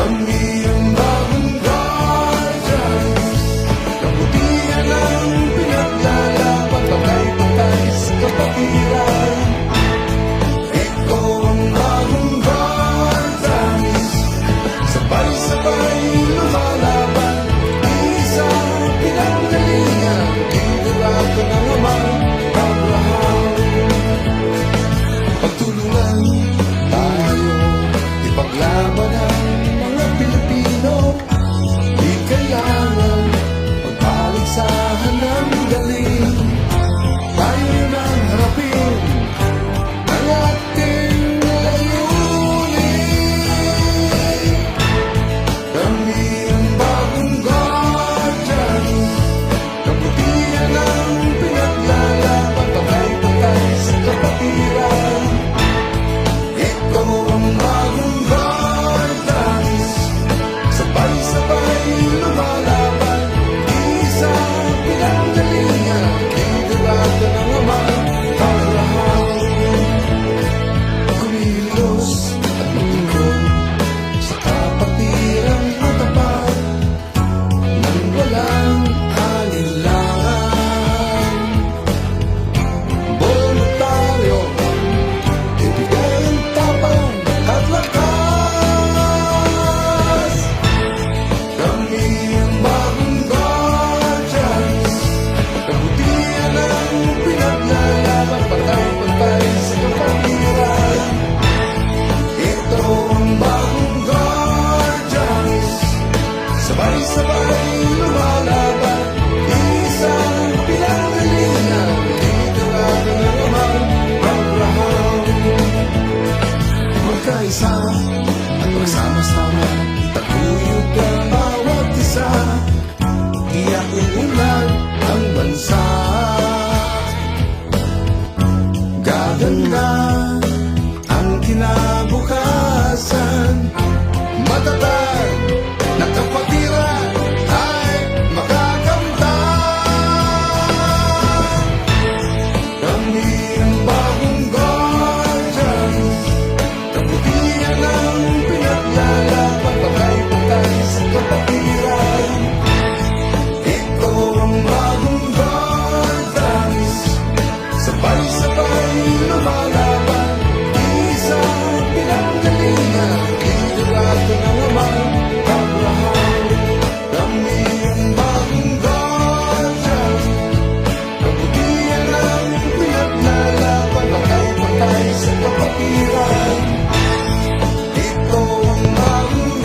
Kami ang bagong guardians, kabutihan ang pinaglalaban, patay-patay sa kapatiran. Ito ang bagong guardians, sabay-sabay lumalaban, isang pinanggalingan, liderato ng Amang Abraham. Pagtulungan tayo, ipaglaban ang mga Pilipino. Di kailangan magpaligsahan ng galing. Tayo nang harapin ang ating layunin. Kami ang bagong guardians, kabutihan ang pinaglalaban, patay-patay sa kapatiran. Ito ang bagong guardians, sabay-sabay lumalaban, isang pinanggalingan, liderato ng Amang Abraham. Kumilos at maglingkod sa kapatiran matapat, nang walang alinlangan. Voluntaryo, ibigay ang tapang at lakas. Kami ang bagong guardians, kabutihan ang pinaglalaban, patay-patay sa kapatiran. Ito ang bagong guardians, sabay-sabay lumalaban, isang pinanggalingan, liderato ng Amang Abraham. Magkaisa at magsama-sama, itaguyod ang bawat isa. Iyakin